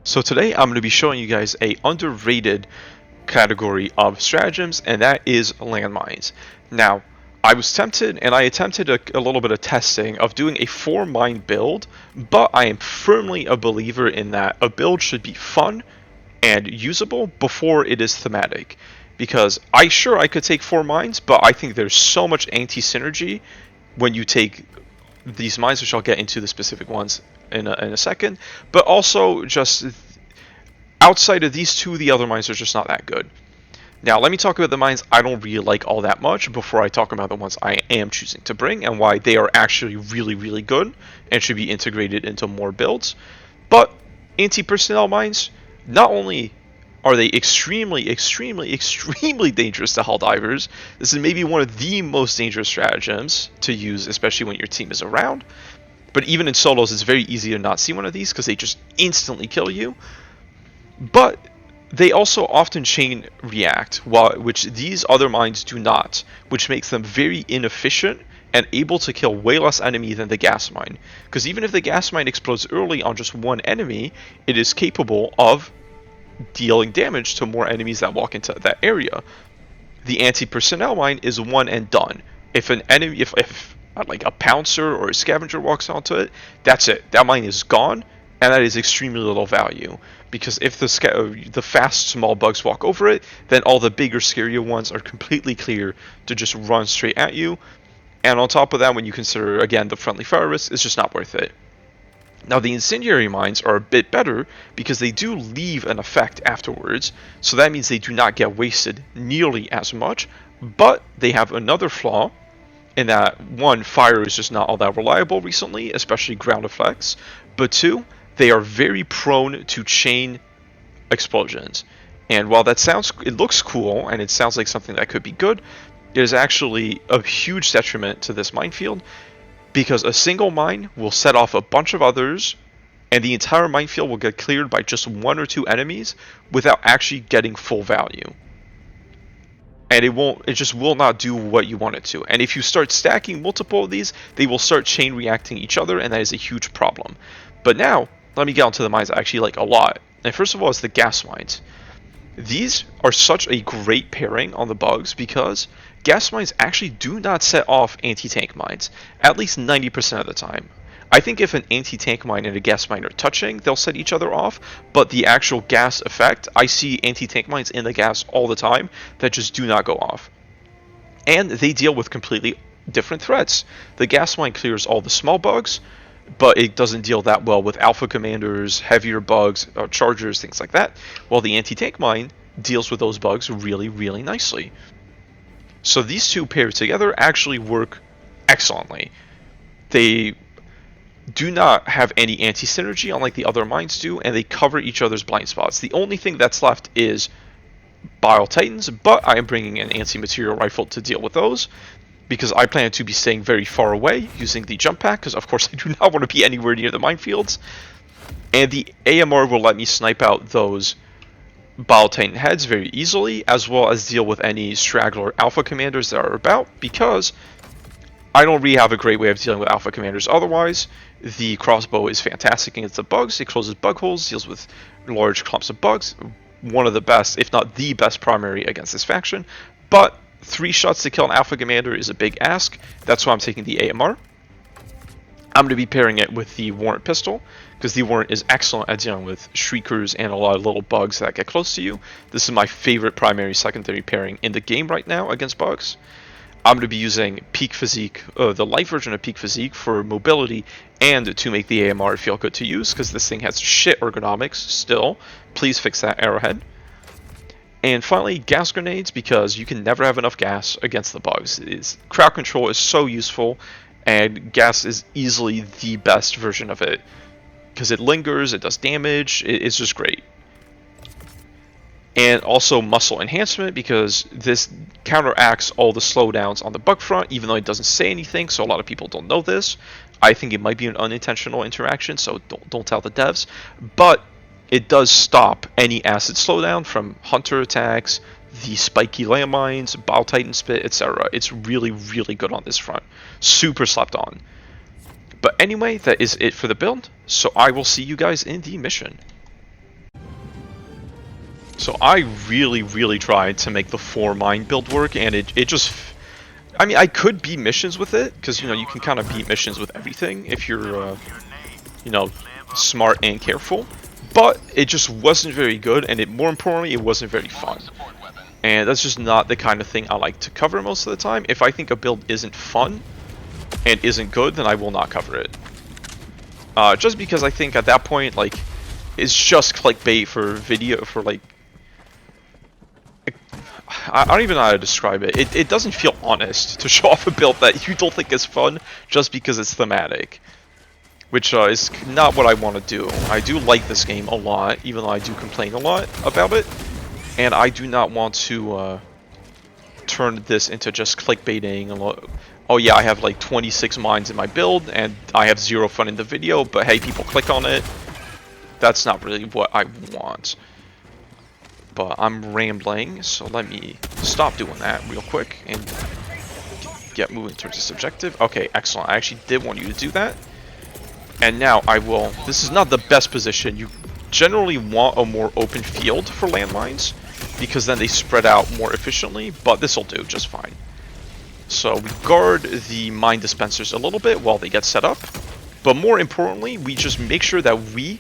So today I'm going to be showing you guys a underrated category of stratagems, and that is landmines. Now, I was tempted and I attempted a little bit of testing of doing a 4 mine build, but I am firmly a believer in that a build should be fun and usable before it is thematic. Because I could take 4 mines, but I think there's so much anti-synergy when you take these mines, which I'll get into the specific ones in a second, but also just outside of these two, the other mines are just not that good. Now, let me talk about the mines I don't really like all that much before I talk about the ones I am choosing to bring and why they are actually really, really good and should be integrated into more builds. But anti-personnel mines, not only are they extremely, extremely, extremely dangerous to Helldivers, this is maybe one of the most dangerous stratagems to use, especially when your team is around. But even in solos, it's very easy to not see one of these because they just instantly kill you. But they also often chain react, which these other mines do not, which makes them very inefficient and able to kill way less enemy than the gas mine. Because even if the gas mine explodes early on just one enemy, it is capable of dealing damage to more enemies that walk into that area. The anti-personnel mine is one and done. If an enemy, if like a pouncer or a scavenger walks onto it, that's it. That mine is gone, and that is extremely little value. Because if the fast small bugs walk over it, then all the bigger, scarier ones are completely clear to just run straight at you. And on top of that, when you consider again the friendly fire risk, it's just not worth it. Now, the incendiary mines are a bit better because they do leave an effect afterwards, so that means they do not get wasted nearly as much, but they have another flaw in that, one, fire is just not all that reliable recently, especially ground effects, but two, they are very prone to chain explosions. And while it looks cool and it sounds like something that could be good, it is actually a huge detriment to this minefield because a single mine will set off a bunch of others, and the entire minefield will get cleared by just one or two enemies without actually getting full value. And it just will not do what you want it to. And if you start stacking multiple of these, they will start chain reacting each other, and that is a huge problem. But now, let me get onto the mines I actually like a lot. And first of all is the gas mines. These are such a great pairing on the bugs because gas mines actually do not set off anti-tank mines, at least 90% of the time. I think if an anti-tank mine and a gas mine are touching, they'll set each other off, but the actual gas effect, I see anti-tank mines in the gas all the time that just do not go off. And they deal with completely different threats. The gas mine clears all the small bugs, but it doesn't deal that well with alpha commanders, heavier bugs, chargers, things like that, while the anti-tank mine deals with those bugs really, really nicely. So these two paired together actually work excellently. They do not have any anti-synergy unlike the other mines do, and they cover each other's blind spots. The only thing that's left is Bile Titans, but I am bringing an anti-material rifle to deal with those, because I plan to be staying very far away using the jump pack, because of course I do not want to be anywhere near the minefields. And the AMR will let me snipe out those Bile Titan heads very easily, as well as deal with any straggler alpha commanders that are about, because I don't really have a great way of dealing with alpha commanders otherwise. The crossbow is fantastic against the bugs. It closes bug holes, deals with large clumps of bugs. One of the best, if not the best primary against this faction. But 3 shots to kill an alpha commander is a big ask. That's why I'm taking the AMR. I'm going to be pairing it with the warrant pistol, because the warrant is excellent at dealing with shriekers and a lot of little bugs that get close to you. This is my favorite primary secondary pairing in the game right now against bugs. I'm going to be using Peak Physique, the light version of Peak Physique for mobility and to make the AMR feel good to use, because this thing has shit ergonomics still. Please fix that, arrowhead. And finally, gas grenades, because you can never have enough gas against the bugs. Crowd control is so useful, and gas is easily the best version of it, because it lingers, it does damage, it's just great. And also muscle enhancement, because this counteracts all the slowdowns on the bug front, even though it doesn't say anything, so a lot of people don't know this. I think it might be an unintentional interaction, so don't tell the devs. But it does stop any acid slowdown from hunter attacks, the spiky landmines, Bile Titan spit, etc. It's really, really good on this front. Super slept on. But anyway, that is it for the build, so I will see you guys in the mission. So I really tried to make the 4 mine build work, and it just... I mean, I could beat missions with it, because, you know, you can kind of beat missions with everything if you're, you know, smart and careful. But it just wasn't very good, and more importantly, it wasn't very fun. And that's just not the kind of thing I like to cover most of the time. If I think a build isn't fun and isn't good, then I will not cover it. Just because I think at that point, like, it's just clickbait for video, for like... I don't even know how to describe it. It doesn't feel honest to show off a build that you don't think is fun just because it's thematic. Which is not what I want to do. I do like this game a lot, even though I do complain a lot about it. And I do not want to turn this into just clickbaiting. Oh yeah, I have like 26 mines in my build, and I have 0 fun in the video, but hey, people click on it. That's not really what I want. But I'm rambling, so let me stop doing that real quick and get moving towards this objective. Okay, excellent. I actually did want you to do that. And now I will... This is not the best position. You generally want a more open field for landmines, because then they spread out more efficiently, but this will do just fine. So we guard the mine dispensers a little bit while they get set up, but more importantly, we just make sure that the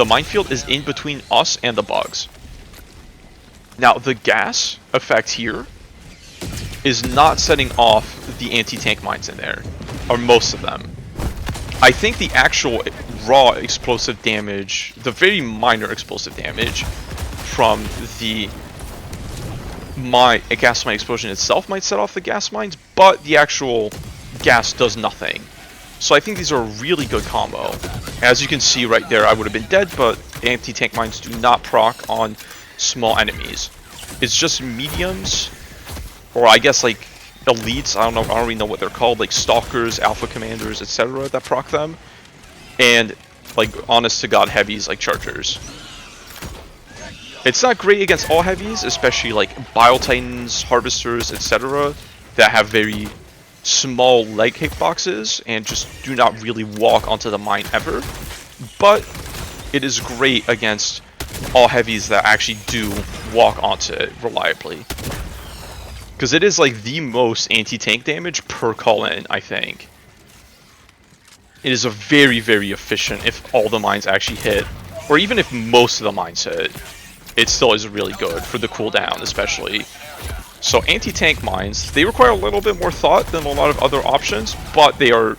minefield is in between us and the bugs. Now the gas effect here is not setting off the anti-tank mines in there, or most of them. I think the actual raw explosive damage, the very minor explosive damage from the gas mine explosion itself might set off the gas mines, but the actual gas does nothing. So I think these are a really good combo. As you can see right there, I would have been dead, but anti-tank mines do not proc on small enemies. It's just mediums, or I guess like elites, I don't really know what they're called, like stalkers, alpha commanders, etc. that proc them. And like honest to god heavies like chargers. It's not great against all heavies, especially like bile titans, harvesters, etc. that have very small leg hitboxes and just do not really walk onto the mine ever. But it is great against all heavies that actually do walk onto it reliably. Because it is like the most anti-tank damage per call-in, I think. It is a very efficient if all the mines actually hit, or even if most of the mines hit. It still is really good for the cooldown, especially. So anti-tank mines, they require a little bit more thought than a lot of other options, but they are,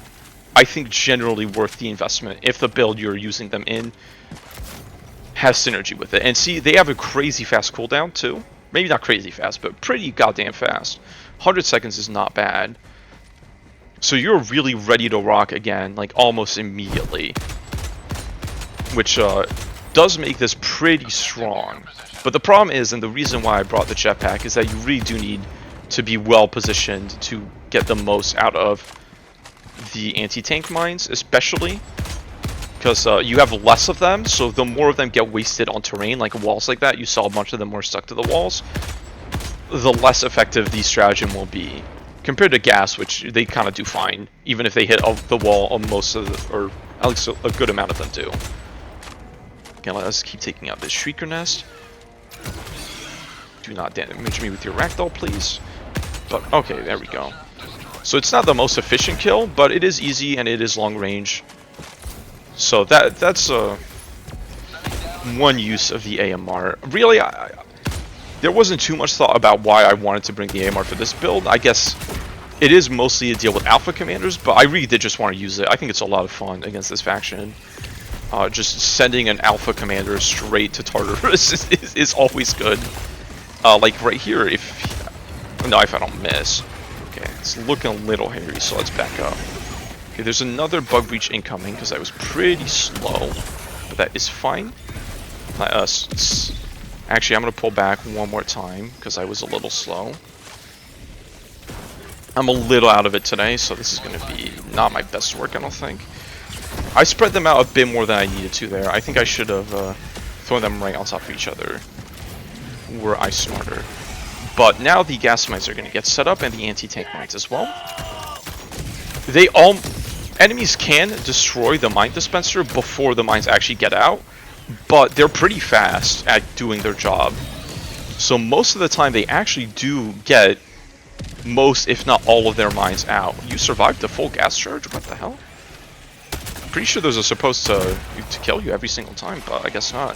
I think, generally worth the investment if the build you're using them in has synergy with it. And see, they have a crazy fast cooldown too. Maybe not crazy fast, but pretty goddamn fast. 100 seconds is not bad. So you're really ready to rock again, like almost immediately. Which does make this pretty strong. But the problem is, and the reason why I brought the jetpack, is that you really do need to be well positioned to get the most out of the anti-tank mines, especially because you have less of them, so the more of them get wasted on terrain, like walls like that, you saw a bunch of them were stuck to the walls, the less effective the stratagem will be. Compared to gas, which they kind of do fine, even if they hit the wall on most of the, or at least a good amount of them do. Okay, let's keep taking out this Shrieker Nest. Do not damage me with your ragdoll, please. But, okay, there we go. So it's not the most efficient kill, but it is easy and it is long range. So that's one use of the AMR. Really, there wasn't too much thought about why I wanted to bring the AMR for this build. I guess it is mostly a deal with alpha commanders, but I really did just want to use it. I think it's a lot of fun against this faction. Just sending an alpha commander straight to Tartarus is always good. Like right here, if I don't miss. Okay, it's looking a little hairy, so let's back up. Okay, there's another bug breach incoming because I was pretty slow, but that is fine. Actually, I'm gonna pull back one more time because I was a little slow. I'm a little out of it today, so this is gonna be not my best work, I don't think. I spread them out a bit more than I needed to there. I think I should have thrown them right on top of each other. Were I smarter. But now the gas mines are going to get set up, and the anti-tank mines as well. Enemies can destroy the mine dispenser before the mines actually get out, but they're pretty fast at doing their job. So most of the time they actually do get most, if not all, of their mines out. You survived the full gas charge? What the hell? Pretty sure those are supposed to kill you every single time, but I guess not.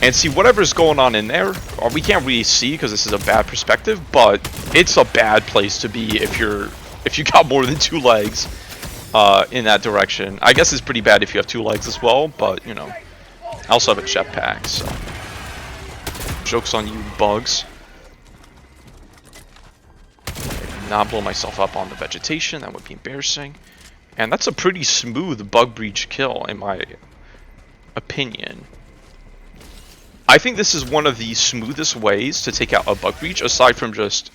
And see, whatever's going on in there, we can't really see because this is a bad perspective, but it's a bad place to be if you got more than 2 legs in that direction. I guess it's pretty bad if you have 2 legs as well, but you know, I also have a jetpack, so joke's on you, bugs. Not blow myself up on the vegetation, that would be embarrassing. And that's a pretty smooth bug breach kill in my opinion. I think this is one of the smoothest ways to take out a bug breach, aside from just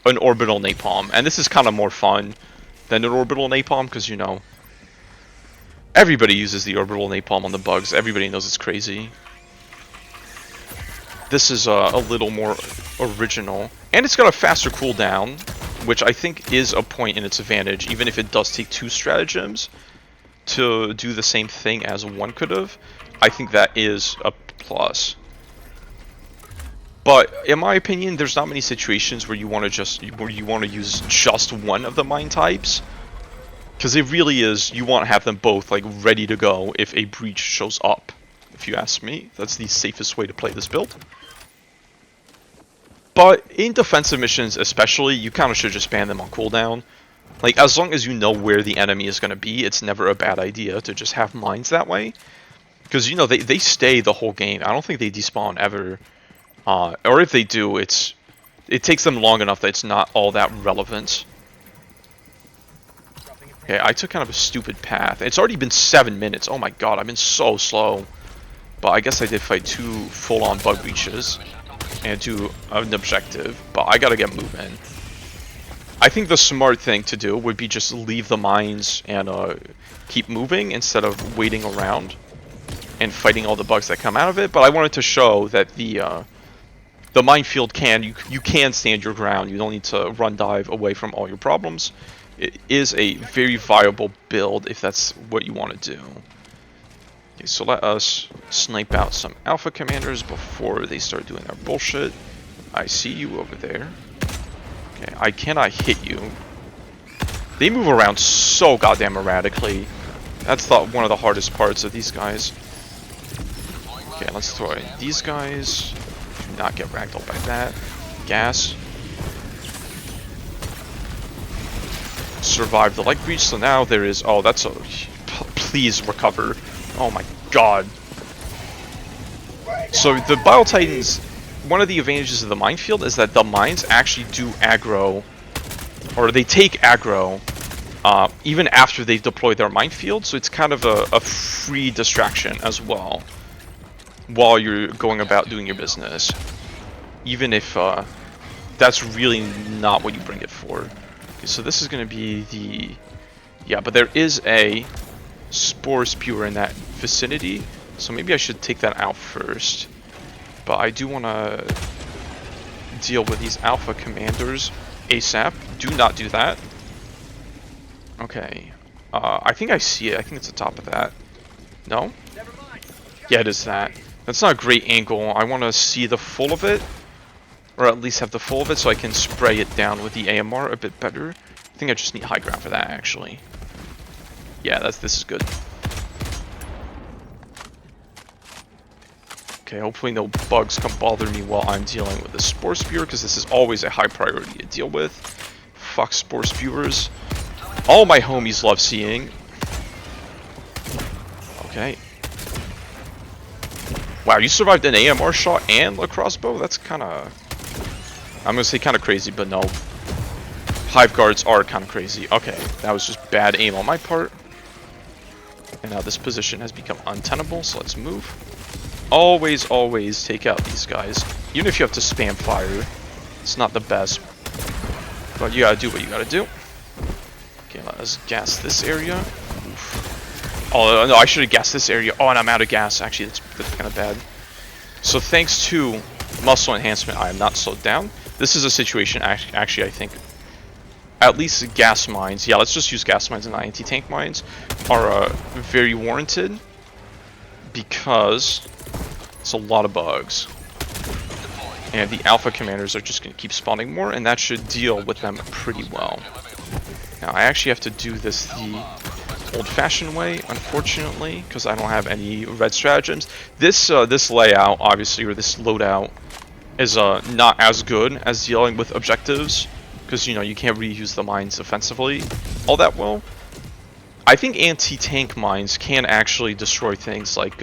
an orbital napalm. And this is kind of more fun than an orbital napalm, because, you know, everybody uses the orbital napalm on the bugs. Everybody knows it's crazy. This is a little more original. And it's got a faster cooldown, which I think is a point in its advantage, even if it does take 2 stratagems to do the same thing as one could have. I think that is a plus. But in my opinion, there's not many situations where you want to use just one of the mine types, because it really is, you want to have them both like ready to go if a breach shows up. If you ask me, that's the safest way to play this build. But in defensive missions especially, you kind of should just ban them on cooldown. Like, as long as you know where the enemy is going to be, it's never a bad idea to just have mines that way. Because, you know, they stay the whole game. I don't think they despawn ever. Or if they do, it takes them long enough that it's not all that relevant. Okay, I took kind of a stupid path. It's already been 7 minutes. Oh my god, I've been so slow. But I guess I did fight 2 full-on bug breaches and do an objective, but I gotta get moving. I think the smart thing to do would be just leave the mines and keep moving instead of waiting around and fighting all the bugs that come out of it. But I wanted to show that the minefield you can stand your ground. You don't need to run dive away from all your problems. It is a very viable build if that's what you want to do. Okay, so let us snipe out some alpha commanders before they start doing their bullshit. I see you over there. Okay, I cannot hit you. They move around so goddamn erratically. That's one of the hardest parts of these guys. Okay, let's throw in these guys. Do not get ragdolled by that. Gas. Survive the light breach, so now there is... Oh, that's a... Please recover. Oh my god. So the Bile Titans, one of the advantages of the minefield is that the mines actually do aggro, or they take aggro, even after they've deployed their minefield, so it's kind of a free distraction as well, while you're going about doing your business. Even if that's really not what you bring it for. Okay, so this is going to be the... Yeah, but there is a Spore Spewer in that vicinity, so maybe I should take that out first. But I do want to deal with these alpha commanders ASAP. Do not do that. Okay. I think I see it. I think it's the top of that. No? Yeah, it is that. That's not a great angle. I want to see the full of it. Or at least have the full of it so I can spray it down with the AMR a bit better. I think I just need high ground for that, actually. Yeah, this is good. Okay, hopefully no bugs come bother me while I'm dealing with the Spore Spewer, because this is always a high priority to deal with. Fuck Spore Spewers. All my homies love seeing. Okay. Wow, you survived an AMR shot and a crossbow? That's kind of... I'm going to say kind of crazy, but no. Hive guards are kind of crazy. Okay, that was just bad aim on my part. And now this position has become untenable, so let's move. Always, always take out these guys. Even if you have to spam fire, it's not the best. But you gotta do what you gotta do. Okay, let us gas this area. Oof. Oh, no, I should have gassed this area. Oh, and I'm out of gas. Actually, that's kind of bad. So thanks to muscle enhancement, I am not slowed down. This is a situation, actually, I think, at least gas mines, yeah, let's just use gas mines and anti-tank mines, are very warranted. because it's a lot of bugs. And the alpha commanders are just going to keep spawning more, and that should deal with them pretty well. Now, I actually have to do this the old-fashioned way, unfortunately, because I don't have any red stratagems. This layout, obviously, or this loadout, is not as good as dealing with objectives, because, you know, you can't reuse the mines offensively all that well. I think anti-tank mines can actually destroy things like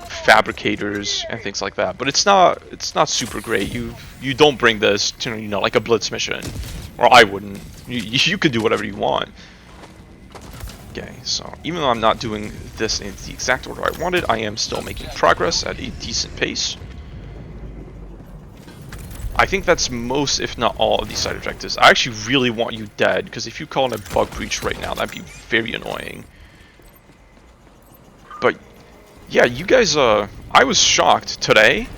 fabricators and things like that, but it's not super great. You don't bring this to, you know, like a blitz mission, or I wouldn't. You can do whatever you want. Okay, so even though I'm not doing this in the exact order I wanted, I am still making progress at a decent pace. I think that's most, if not all, of these side objectives. I actually really want you dead, because if you call in a bug breach right now, that'd be very annoying. But yeah, you guys, I was shocked today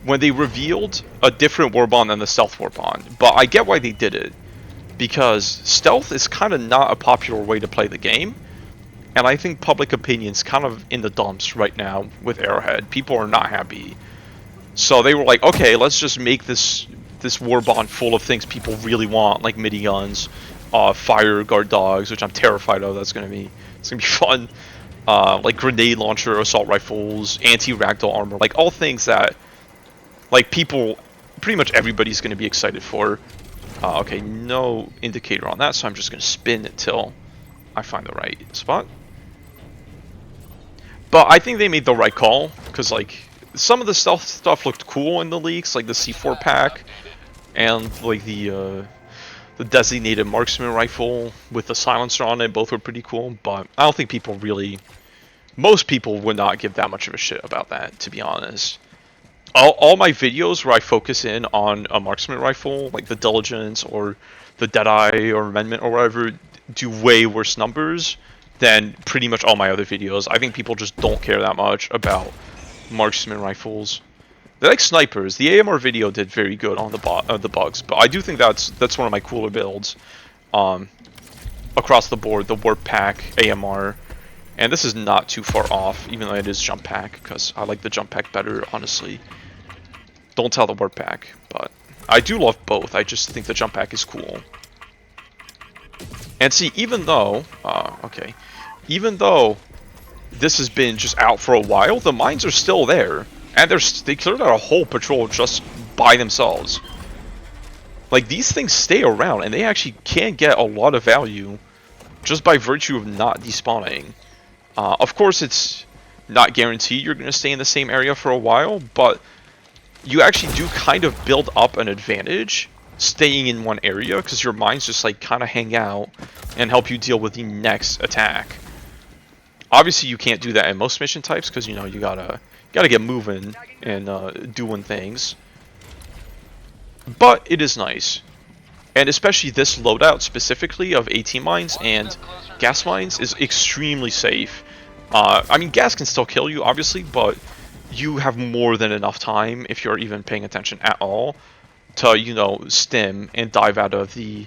when they revealed a different war bond than the stealth war bond. But I get why they did it, because stealth is kind of not a popular way to play the game. And I think public opinion's kind of in the dumps right now with Arrowhead. People are not happy. So they were like, okay, let's just make this war bond full of things people really want, like midi guns, fire guard dogs, which I'm terrified of. It's gonna be fun. Like grenade launcher, assault rifles, anti-ragdoll armor, like all things that, like, people, pretty much everybody's gonna be excited for. Okay, no indicator on that, so I'm just gonna spin until I find the right spot. But I think they made the right call, because, like, some of the stealth stuff looked cool in the leaks, like the C4 pack, and like the designated marksman rifle with the silencer on it. Both were pretty cool, but I don't think people really, most people would not give that much of a shit about that, to be honest. All my videos where I focus in on a marksman rifle, like the Diligence or the Deadeye or Amendment or whatever, do way worse numbers than pretty much all my other videos. I think people just don't care that much about marksman rifles. They like snipers. The AMR video did very good on the bugs, but I do think that's one of my cooler builds. Across the board, the warp pack, AMR, and this is not too far off, even though it is jump pack, because I like the jump pack better, honestly. Don't tell the warp pack, but I do love both. I just think the jump pack is cool. And see, even though, even though this has been just out for a while, the mines are still there, and they cleared out a whole patrol just by themselves. Like, these things stay around, and they actually can get a lot of value just by virtue of not despawning. Of course, it's not guaranteed you're going to stay in the same area for a while, but you actually do kind of build up an advantage staying in one area, because your mines just, like, kind of hang out and help you deal with the next attack. Obviously, you can't do that in most mission types, because, you know, you gotta get moving and doing things. But it is nice, and especially this loadout specifically of AT mines and gas mines is extremely safe. I mean, gas can still kill you, obviously, but you have more than enough time, if you're even paying attention at all, to, you know, stim and dive out of the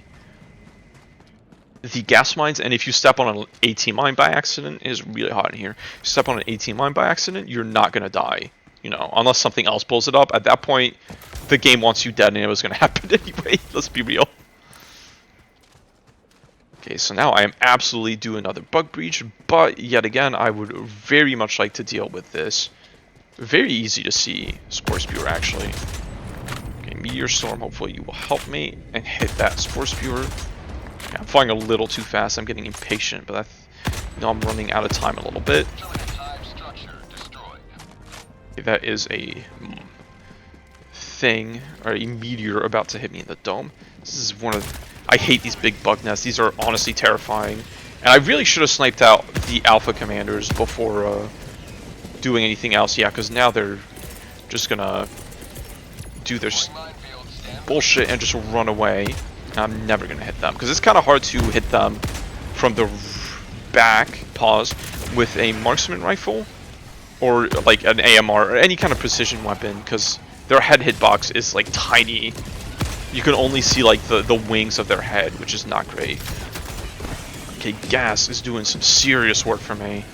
gas mines. And if you step on an AT mine by accident, it is really hot in here. If you step on an AT mine by accident, you're not gonna die, you know, unless something else pulls it up. At that point, the game wants you dead, and it was gonna happen anyway. Let's be real. Okay, so now I am absolutely due another bug breach, but yet again, I would very much like to deal with this. Very easy to see Spore Spewer, actually. Okay, Meteor Storm, hopefully you will help me and hit that Spore Spewer. Yeah, I'm flying a little too fast, I'm getting impatient, but I'm running out of time a little bit. Okay, that is a thing, or a meteor about to hit me in the dome. This is one of... I hate these big bug nests. These are honestly terrifying. And I really should have sniped out the alpha commanders before doing anything else. Yeah, because now they're just gonna do their bullshit and just run away. I'm never gonna hit them, because it's kind of hard to hit them from the back, with a marksman rifle, or like an AMR, or any kind of precision weapon, because their head hitbox is like tiny. You can only see like the wings of their head, which is not great. Okay, gas is doing some serious work for me.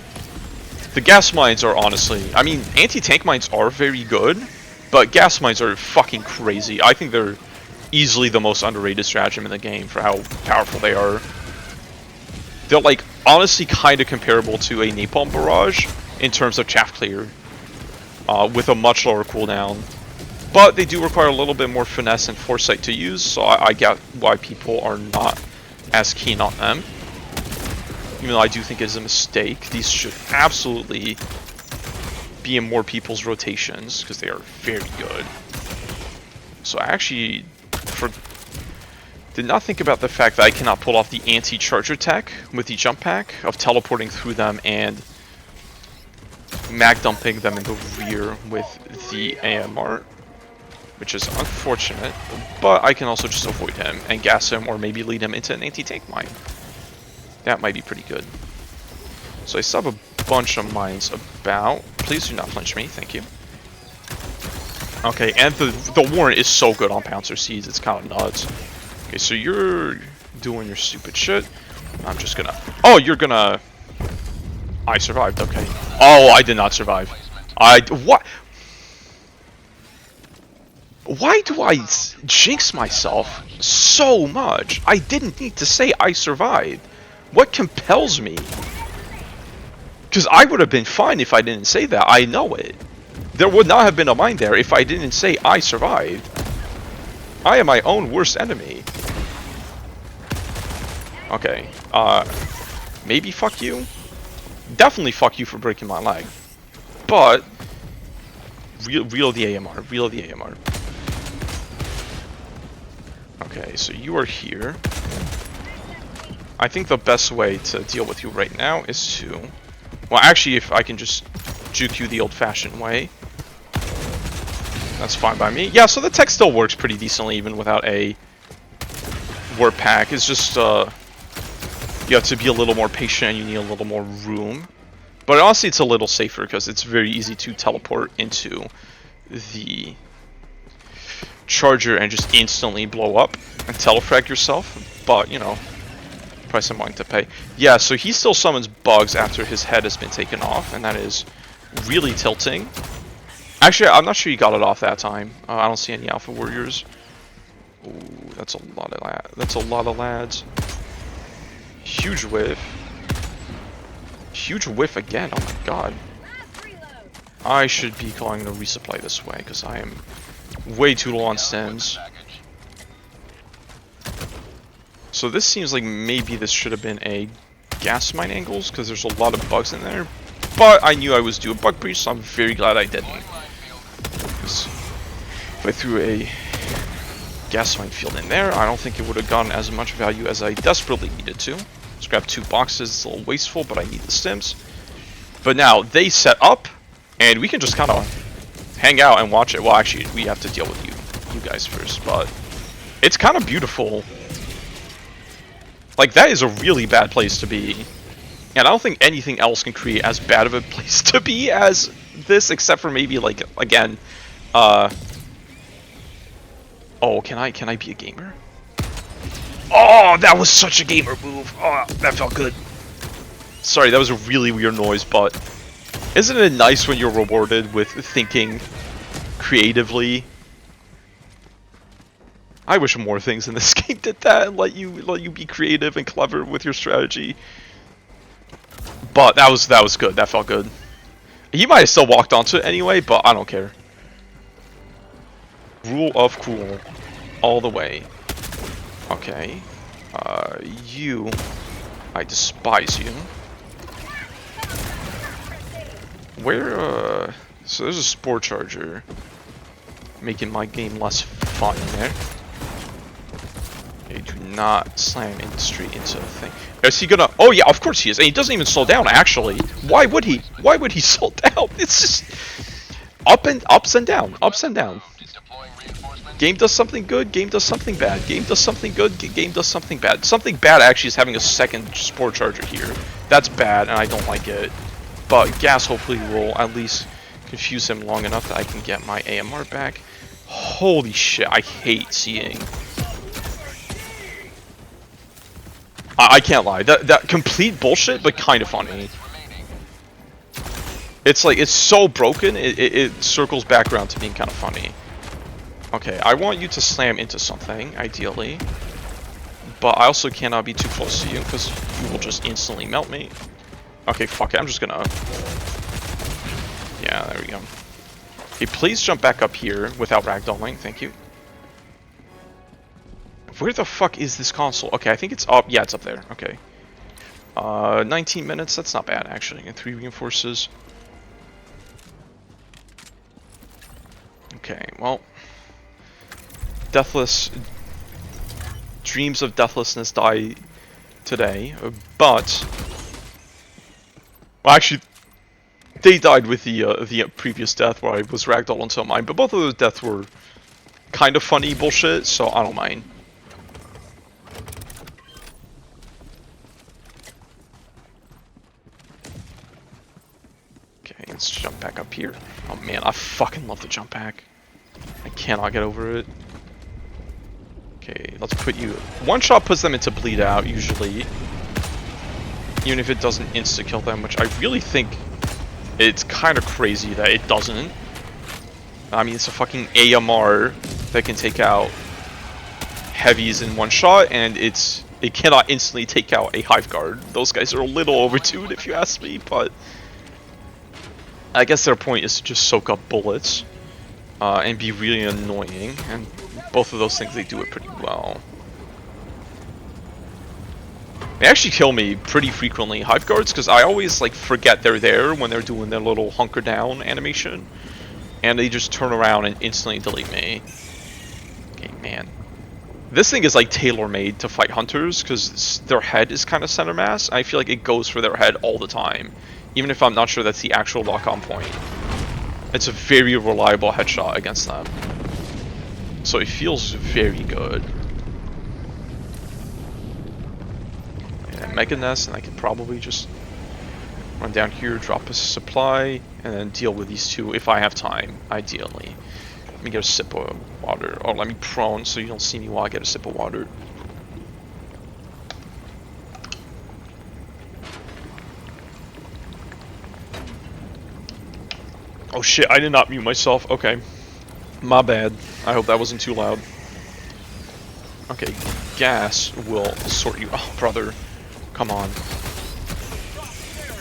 The gas mines are honestly, I mean, anti-tank mines are very good, but gas mines are fucking crazy. I think they're easily the most underrated stratagem in the game for how powerful they are. They're like honestly kind of comparable to a napalm barrage in terms of chaff clear, with a much lower cooldown. But they do require a little bit more finesse and foresight to use, so I get why people are not as keen on them. Even though I do think it's a mistake, these should absolutely be in more people's rotations, because they are very good. So I actually did not think about the fact that I cannot pull off the anti-charger tech with the jump pack of teleporting through them and mag dumping them in the rear with the AMR, which is unfortunate, but I can also just avoid him and gas him or maybe lead him into an anti-tank mine. That might be pretty good. So I still have a bunch of mines about. Please do not flinch me, thank you. Okay, and the warrant is so good on Pouncer Seeds, it's kind of nuts. Okay, so you're doing your stupid shit. I'm just gonna... Oh, you're gonna... I survived, okay. Oh, I did not survive. What? Why do I jinx myself so much? I didn't need to say I survived. What compels me? Because I would have been fine if I didn't say that. I know it. There would not have been a mine there if I didn't say I survived. I am my own worst enemy. Okay. Maybe fuck you? Definitely fuck you for breaking my leg. But... Reload the AMR. Reload the AMR. Okay, so you are here. I think the best way to deal with you right now is to... Well, actually, if I can just juke you the old-fashioned way. That's fine by me. Yeah, so the tech still works pretty decently even without a warp pack. It's just, you have to be a little more patient and you need a little more room. But honestly, it's a little safer because it's very easy to teleport into the charger and just instantly blow up and telefrag yourself. But, you know, price I'm willing to pay. Yeah, so he still summons bugs after his head has been taken off, and that is really tilting. Actually, I'm not sure you got it off that time. I don't see any Alpha Warriors. Ooh, that's a lot of lads. Huge whiff. Huge whiff again. Oh my god. I should be going to resupply this way because I am way too low on stems. So this seems like maybe this should have been a gas mine angles because there's a lot of bugs in there. But I knew I was due a bug breach, so I'm very glad I didn't. Because if I threw a gas mine field in there, I don't think it would have gotten as much value as I desperately needed to. Let's grab 2 boxes. It's a little wasteful, but I need the stems. But now they set up, and we can just kind of hang out and watch it. Well, actually, we have to deal with you guys first, but it's kind of beautiful. Like, that is a really bad place to be. And I don't think anything else can create as bad of a place to be as this, except for maybe, like, again, oh, can I be a gamer? Oh, that was such a gamer move. Oh, that felt good. Sorry, that was a really weird noise, but isn't it nice when you're rewarded with thinking creatively? I wish more things in this game did that and let you be creative and clever with your strategy. But that was good. That felt good. He might have still walked onto it anyway, but I don't care. Rule of cool, all the way. Okay, you, I despise you. Where, so there's a spore charger, making my game less fun there. Okay, do not slam industry into a thing. Is he gonna, oh yeah, of course he is, and he doesn't even slow down, actually. Why would he? Why would he slow down? It's just ups and down. Game does something good, game does something bad. Game does something good, game does something bad. Something bad actually is having a second spore charger here. That's bad, and I don't like it. But gas hopefully will at least confuse him long enough that I can get my AMR back. Holy shit, I hate seeing. I can't lie. That complete bullshit, but kind of funny. It's like, it's so broken, it circles back around to being kind of funny. Okay, I want you to slam into something, ideally. But I also cannot be too close to you, because you will just instantly melt me. Okay, fuck it, I'm just gonna... Yeah, there we go. Okay, please jump back up here without ragdolling, thank you. Where the fuck is this console? Okay, I think it's up. Yeah, it's up there. Okay. 19 minutes, that's not bad, actually. And 3 reinforces. Okay, well... Deathless... Dreams of deathlessness die today, but... Well, actually... They died with the previous death where I was ragdoll until mine, but both of those deaths were kind of funny bullshit, so I don't mind. Okay, let's jump back up here. Oh man, I fucking love the jump back. I cannot get over it. Okay, let's put you... One shot puts them into bleed out, usually. Even if it doesn't insta-kill them, which I really think it's kind of crazy that it doesn't. I mean, it's a fucking AMR that can take out heavies in one shot, and it cannot instantly take out a hive guard. Those guys are a little overtuned, if you ask me, but... I guess their point is to just soak up bullets and be really annoying, and both of those things, they do it pretty well. They actually kill me pretty frequently, hive guards, because I always like forget they're there when they're doing their little hunker down animation, and they just turn around and instantly delete me. Okay, man. This thing is like tailor-made to fight hunters, because their head is kind of center mass. I feel like it goes for their head all the time. Even if I'm not sure that's the actual lock-on point. It's a very reliable headshot against them. So it feels very good. And Mega Nest, and I could probably just run down here, drop a supply, and then deal with these two if I have time, ideally. Let me get a sip of water. Oh, let me prone so you don't see me while I get a sip of water. Oh shit, I did not mute myself. Okay. My bad. I hope that wasn't too loud. Okay, gas will sort you. Oh, brother. Come on.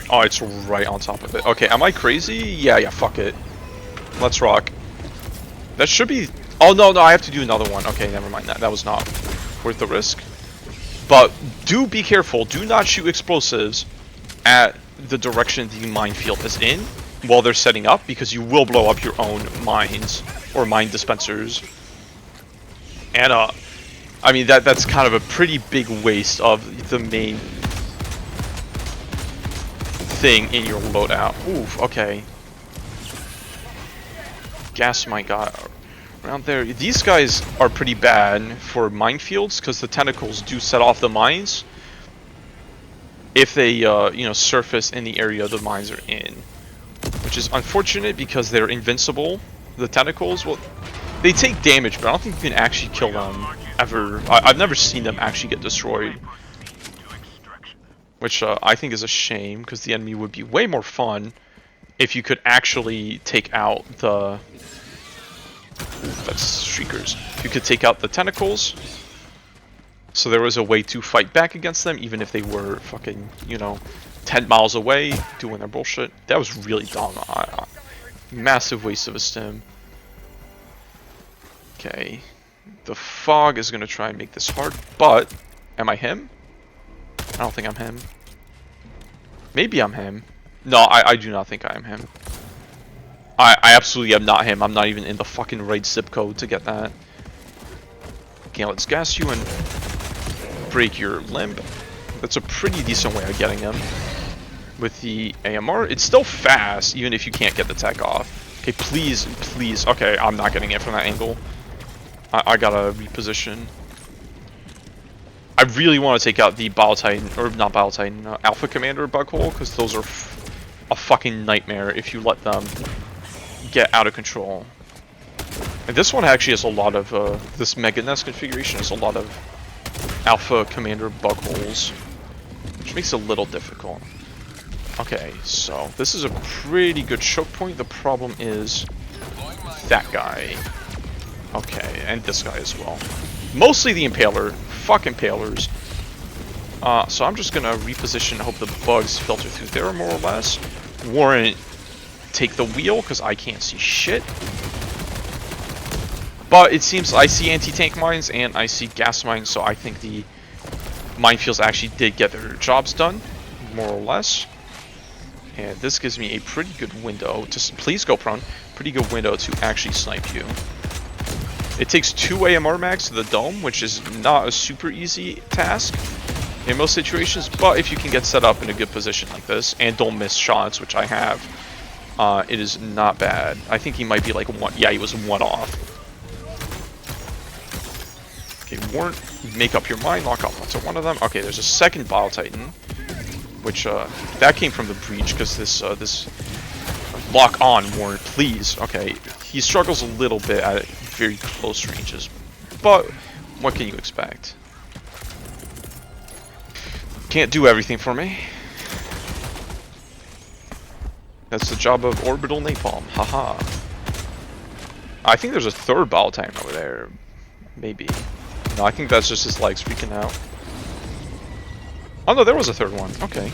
Oh, it's right on top of it. Okay, am I crazy? Yeah, fuck it. Let's rock. That should be... Oh, no, I have to do another one. Okay, never mind that. That was not worth the risk. But do be careful. Do not shoot explosives at the direction the minefield is in while they're setting up, because you will blow up your own mines or mine dispensers. And I mean that's kind of a pretty big waste of the main thing in your loadout. Oof, okay. Gas mine got around there. These guys are pretty bad for minefields because the tentacles do set off the mines if they you know, surface in the area the mines are in. Which is unfortunate because they're invincible. The tentacles, well, they take damage, but I don't think you can actually kill them ever. I've never seen them actually get destroyed. Which I think is a shame, because the enemy would be way more fun if you could actually take out the... That's Shriekers. You could take out the tentacles, so there was a way to fight back against them, even if they were fucking, you know, 10 miles away, doing their bullshit. That was really dumb. Massive waste of a stim. Okay. The fog is going to try and make this hard, but... Am I him? I don't think I'm him. Maybe I'm him. No, I do not think I am him. I absolutely am not him. I'm not even in the fucking right zip code to get that. Okay, let's gas you and break your limb. That's a pretty decent way of getting him. With the AMR, it's still fast, even if you can't get the tech off. Okay, please. Okay, I'm not getting it from that angle. I gotta reposition. I really want to take out the Bile Titan, or not Bile Titan, Alpha Commander bug hole, because those are a fucking nightmare if you let them get out of control. And this one actually has a lot of, this Mega Nest configuration has a lot of Alpha Commander bug holes, which makes it a little difficult. Okay, so this is a pretty good choke point. The problem is that guy. Okay, and this guy as well. Mostly the Impaler. Fuck Impalers. So I'm just gonna reposition, hope the bugs filter through there more or less. Warren, take the wheel, because I can't see shit. But it seems I see anti-tank mines and I see gas mines, so I think the minefields actually did get their jobs done, more or less. And this gives me a pretty good window to, please go prone, pretty good window to actually snipe you. It takes 2 AMR mags to the dome, which is not a super easy task in most situations, but if you can get set up in a good position like this and don't miss shots, which I have, it is not bad. I think he might be like one, yeah, he was 1 off. Okay, Warren, make up your mind, lock off onto one of them. Okay, there's a second Bile Titan, which, that came from the breach, because this lock on, Warren, please. Okay, he struggles a little bit at very close ranges, but what can you expect? Can't do everything for me. That's the job of orbital napalm, haha. I think there's a third Bile Titan over there, maybe. No, I think that's just his legs freaking out. Oh no, there was a third one. Okay.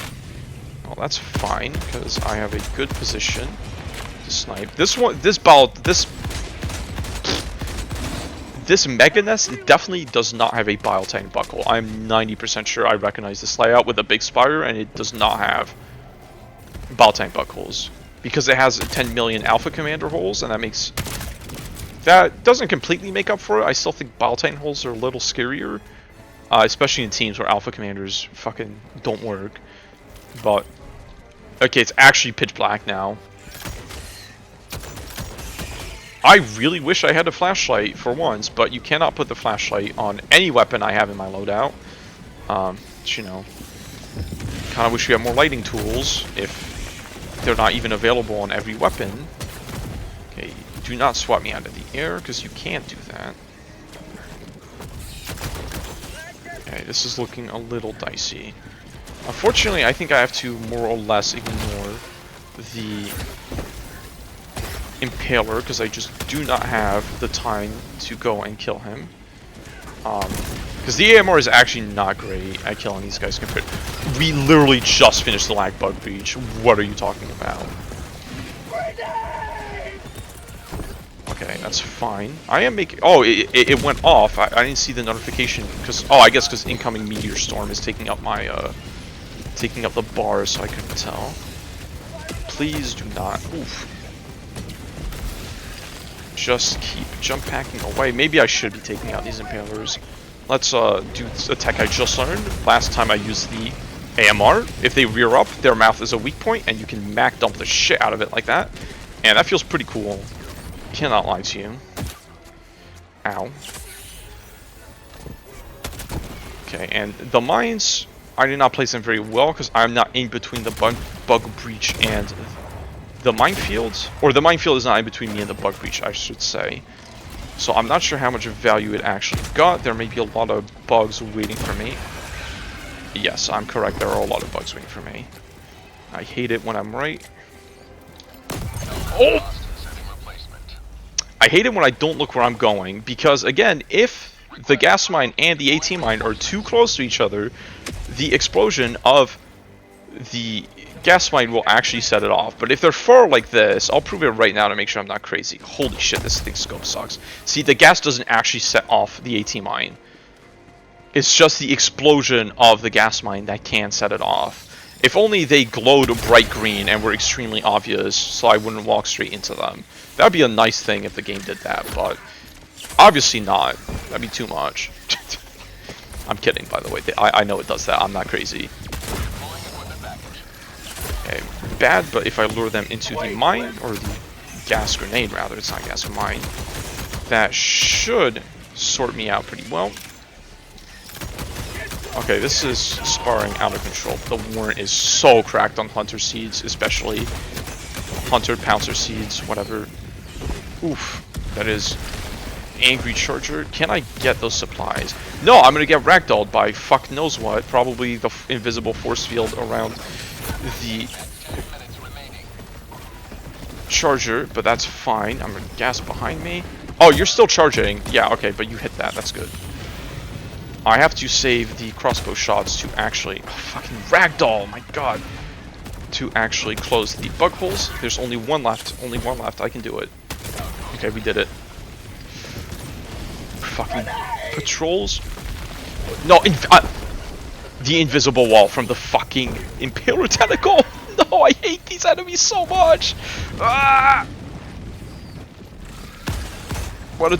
Well, that's fine, because I have a good position to snipe. This one, this Mega Nest definitely does not have a Bile Titan buckle. I'm 90% sure I recognize this layout with a big spire, and it does not have Bile Titan buckles. Because it has 10 million Alpha Commander holes, and that makes... That doesn't completely make up for it. I still think Bile Titan holes are a little scarier. Especially in teams where Alpha Commanders fucking don't work. But... Okay, it's actually pitch black now. I really wish I had a flashlight for once, but you cannot put the flashlight on any weapon I have in my loadout. You know, kind of wish we had more lighting tools if they're not even available on every weapon. Okay, do not swat me out of the air, because you can't do that. Okay, this is looking a little dicey. Unfortunately, I think I have to more or less ignore the Impaler, because I just do not have the time to go and kill him. Because the AMR is actually not great at killing these guys compared. We literally just finished the lag bug breach. What are you talking about? Okay, that's fine. I am making... Oh, it went off. I didn't see the notification because... Oh, I guess because incoming meteor storm is taking up my taking up the bar, so I couldn't tell. Please do not. Oof. Just keep jump packing away. Maybe I should be taking out these Impalers. Let's do a tech I just learned. Last time I used the AMR. If they rear up, their mouth is a weak point, and you can Mac dump the shit out of it like that. And that feels pretty cool. Cannot lie to you. Ow. Okay, and the mines, I did not place them very well because I'm not in between the bug breach and the minefield. Or the minefield is not in between me and the bug breach, I should say. So I'm not sure how much value it actually got. There may be a lot of bugs waiting for me. Yes, I'm correct. There are a lot of bugs waiting for me. I hate it when I'm right. Oh! I hate it when I don't look where I'm going, because again, if the gas mine and the AT mine are too close to each other, the explosion of the gas mine will actually set it off. But if they're far like this, I'll prove it right now to make sure I'm not crazy. Holy shit, this thing's scope sucks. See, the gas doesn't actually set off the AT mine. It's just the explosion of the gas mine that can set it off. If only they glowed bright green and were extremely obvious, so I wouldn't walk straight into them. That would be a nice thing if the game did that, but obviously not. That'd be too much. I'm kidding, by the way. I know it does that. I'm not crazy. Okay, bad, but if I lure them into the mine, or the gas grenade, rather, it's not gas, mine, that should sort me out pretty well. Okay, this is sparring out of control. The warrant is so cracked on Hunter Seeds, especially Hunter, Pouncer Seeds, whatever. Oof, that is Angry Charger. Can I get those supplies? No, I'm gonna get ragdolled by fuck knows what. Probably the invisible force field around the charger, but that's fine. I'm gonna gas behind me. Oh, you're still charging. Yeah, okay, but you hit that. That's good. I have to save the crossbow shots to actually... Oh, fucking ragdoll, my god. To actually close the bug holes. There's only one left. Only one left. I can do it. Okay, we did it. Fucking patrols. No, the invisible wall from the fucking Impaler Tentacle. No, I hate these enemies so much. Ah! What a...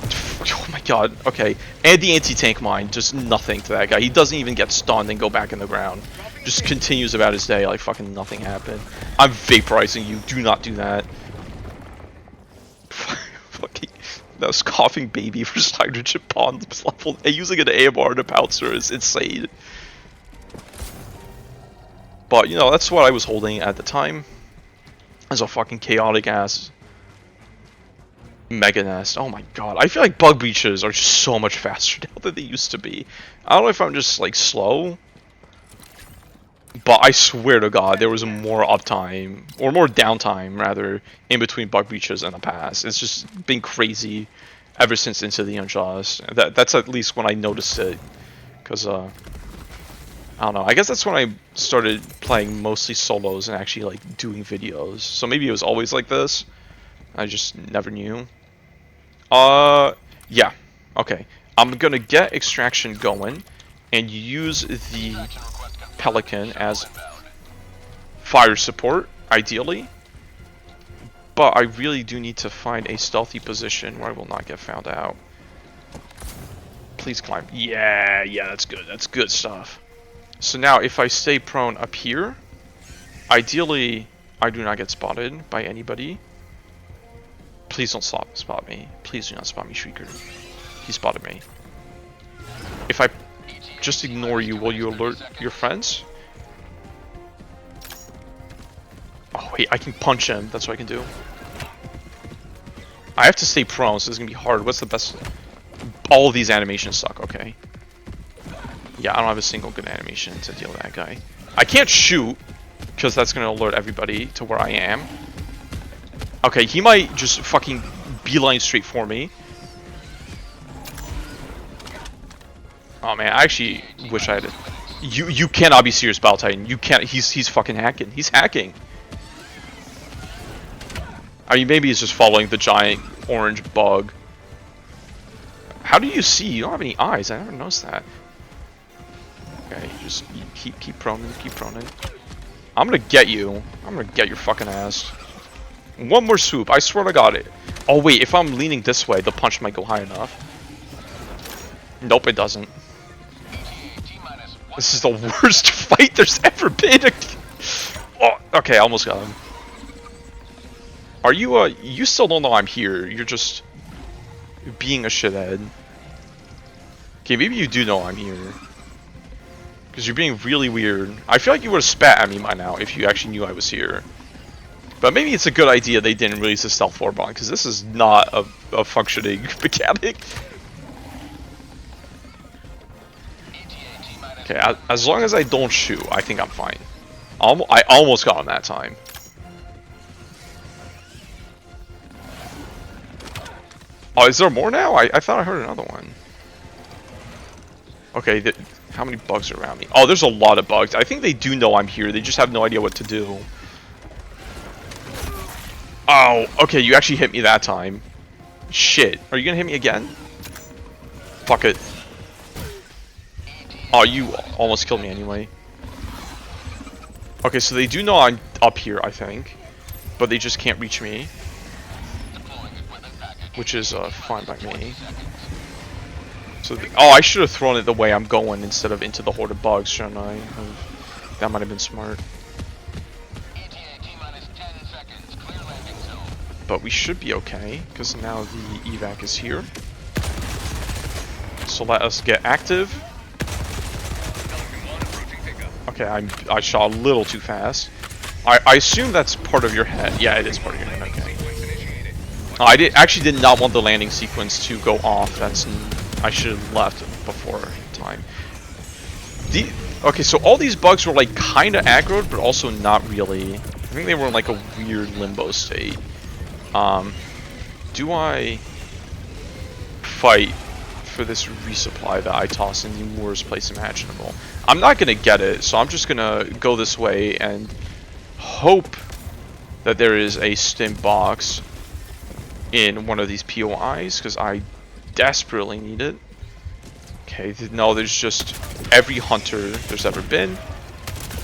Oh my god. Okay. And the anti-tank mine. Just nothing to that guy. He doesn't even get stunned and go back in the ground. Just continues about his day like fucking nothing happened. I'm vaporizing you. Do not do that. Fucking... That was coughing baby for hydrogen bomb level. And using an AMR to pouncer is insane. But, you know, that's what I was holding at the time. As a fucking chaotic ass Mega Nest. Oh my god. I feel like bug breaches are just so much faster now than they used to be. I don't know if I'm just, like, slow. But I swear to god, there was more uptime, or more downtime, rather, in between bug breaches in the past. It's just been crazy ever since Into the Unjust. That's at least when I noticed it. Because, I don't know. I guess that's when I started playing mostly solos and actually, like, doing videos. So maybe it was always like this. I just never knew. Yeah. Okay. I'm gonna get extraction going and use the Pelican as fire support, ideally. But I really do need to find a stealthy position where I will not get found out. Please climb. Yeah, that's good. That's good stuff. So now, if I stay prone up here, ideally, I do not get spotted by anybody. Please don't spot me. Please do not spot me, Shrieker. He spotted me. If I just ignore you, will you alert your friends? Oh wait, I can punch him. That's what I can do. I have to stay prone, so this is gonna be hard. What's the best? All of these animations suck. Okay. Yeah, I don't have a single good animation to deal with that guy. I can't shoot, because that's gonna alert everybody to where I am. Okay, he might just fucking beeline straight for me. Oh man, I actually wish I had it. You cannot be serious, Battle Titan. You can't. He's fucking hacking. He's hacking. I mean, maybe he's just following the giant orange bug. How do you see? You don't have any eyes. I never noticed that. Okay, just keep proning, keep proning. I'm gonna get you. I'm gonna get your fucking ass. One more swoop. I swear to God it. Oh wait, if I'm leaning this way, the punch might go high enough. Nope, it doesn't. This is the worst fight there's ever been. Oh, okay, I almost got him. Are you, you still don't know I'm here. You're just being a shithead. Okay, maybe you do know I'm here. Because you're being really weird. I feel like you would have spat at me by now if you actually knew I was here. But maybe it's a good idea they didn't release the stealth warbond, because this is not a functioning mechanic. Okay, as long as I don't shoot, I think I'm fine. I almost got him that time. Oh, is there more now? I thought I heard another one. Okay, how many bugs are around me? Oh, there's a lot of bugs. I think they do know I'm here. They just have no idea what to do. Oh, okay, you actually hit me that time. Shit. Are you gonna hit me again? Fuck it. Oh, you almost killed me anyway. Okay, so they do know I'm up here, I think. But they just can't reach me. Which is fine by me. So, oh, I should have thrown it the way I'm going instead of into the horde of bugs, shouldn't I? That might have been smart. But we should be okay, because now the evac is here. So let us get active. Okay, I shot a little too fast. I assume that's part of your head. Yeah, it is part of your head, okay. I actually did not want the landing sequence to go off. I should have left before time. Okay, so all these bugs were like kind of aggroed, but also not really. I think they were in like a weird limbo state. Do I fight for this resupply that I toss in the worst place imaginable? I'm not gonna get it, so I'm just gonna go this way and hope that there is a stim box in one of these POIs, because I desperately need it. Okay, no, there's just every hunter there's ever been.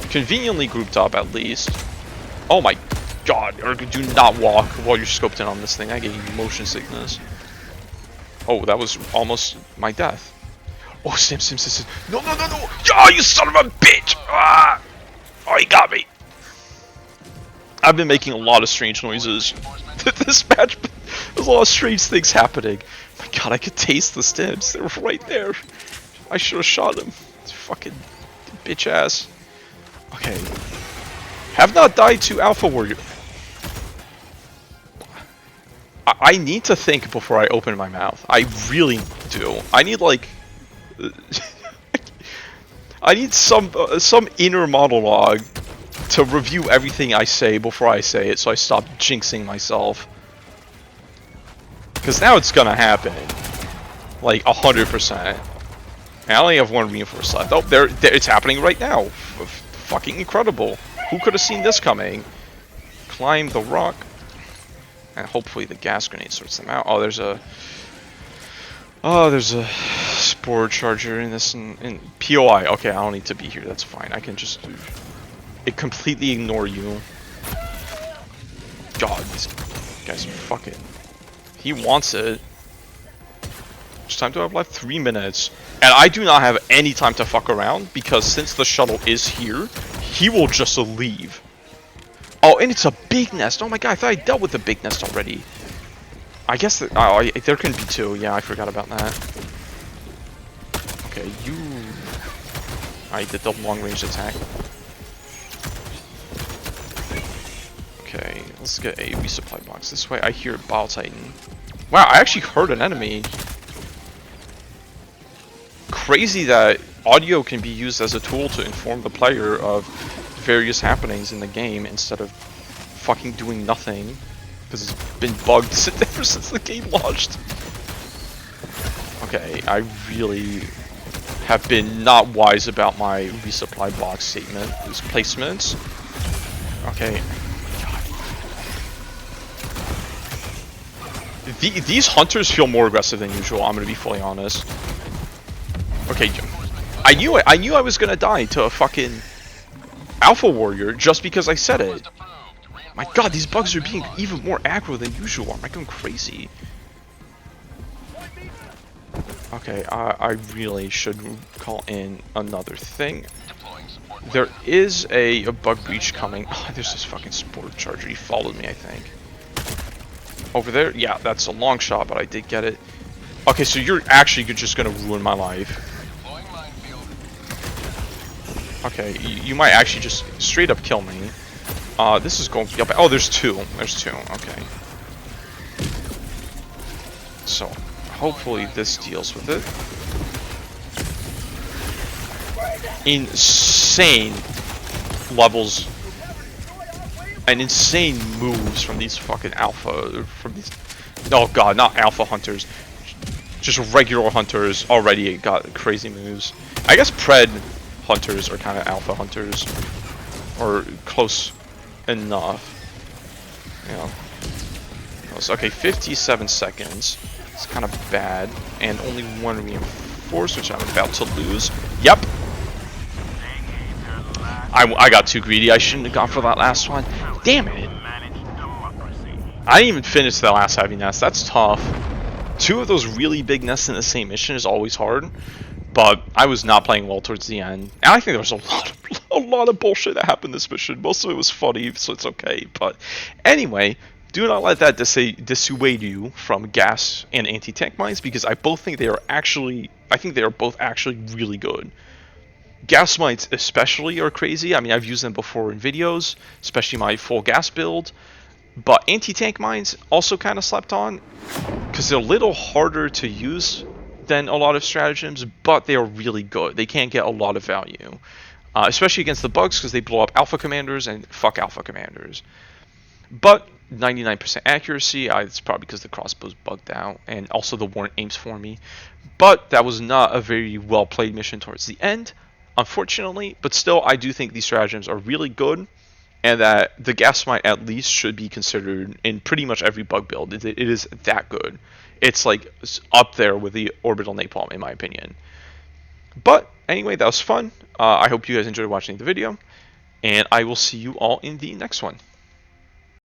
Conveniently grouped up, at least. Oh my god, do not walk while you're scoped in on this thing. I get motion sickness. Oh, that was almost my death. Oh, Sim. No. Oh, you son of a bitch! Ah! Oh, he got me. I've been making a lot of strange noises. This match, there's a lot of strange things happening. My god, I could taste the stims. They were right there. I should have shot him. It's fucking bitch ass. Okay. Have not died to Alpha Warrior. I need to think before I open my mouth. I really do. I need like... I need some inner monologue to review everything I say before I say it, so I stop jinxing myself. Because now it's gonna happen. Like, 100%. I only have one reinforced left. Oh, there, it's happening right now. Fucking incredible. Who could have seen this coming? Climb the rock. And hopefully the gas grenade sorts them out. Oh, there's a... Oh, there's a spore charger in this in POI. Okay, I don't need to be here. That's fine. I can just completely ignore you. God, these guys are fucking... He wants it. Which time do I have left? 3 minutes. And I do not have any time to fuck around, because since the shuttle is here, he will just leave. Oh, and it's a big nest. Oh my god, I thought I dealt with the big nest already. I guess that, there can be 2. Yeah, I forgot about that. Okay, you... I did the long-range attack. Okay, let's get a resupply box. This way I hear Bile Titan. Wow, I actually heard an enemy. Crazy that audio can be used as a tool to inform the player of various happenings in the game instead of fucking doing nothing. Because it's been bugged ever since the game launched. Okay, I really have been not wise about my resupply box statement, these placements. Okay. God. These hunters feel more aggressive than usual, I'm gonna be fully honest. Okay, I knew I was gonna die to a fucking Alpha Warrior just because I said it. My god, these bugs are being even more aggro than usual. Am I going crazy? Okay, I really should call in another thing. There is a bug breach coming. Oh, there's this fucking spore charger. He followed me, I think. Over there? Yeah, that's a long shot, but I did get it. Okay, so you're actually just gonna ruin my life. Okay, you might actually just straight up kill me. This is going to be up. Oh, there's 2. There's 2. Okay. So, hopefully this deals with it. Insane levels and insane moves from these fucking alpha. Oh god, not alpha hunters. Just regular hunters already got crazy moves. I guess pred hunters are kind of alpha hunters, or close enough. You know. Okay, 57 seconds. It's kind of bad, and only 1 reinforce, which I'm about to lose. Yep. I got too greedy. I shouldn't have gone for that last one. Damn it. I didn't even finish the last heavy nest. That's tough. 2 of those really big nests in the same mission is always hard. But I was not playing well towards the end. And I think there was a lot of bullshit that happened this mission. Most of it was funny, so it's okay. But anyway, do not let that dissuade you from gas and anti-tank mines, because I think they are both actually really good. Gas mines especially are crazy. I mean, I've used them before in videos, especially my full gas build. But anti-tank mines also kind of slept on, because they're a little harder to use than a lot of stratagems, but they are really good. They can get a lot of value, especially against the bugs because they blow up alpha commanders and fuck alpha commanders. But 99% accuracy, it's probably because the crossbow's bugged out, and also the warrant aims for me. But that was not a very well played mission towards the end, unfortunately. But still, I do think these stratagems are really good, and that the gas mine at least should be considered in pretty much every bug build. It is that good. It's like up there with the orbital napalm, in my opinion. But anyway, that was fun. I hope you guys enjoyed watching the video, and I will see you all in the next one.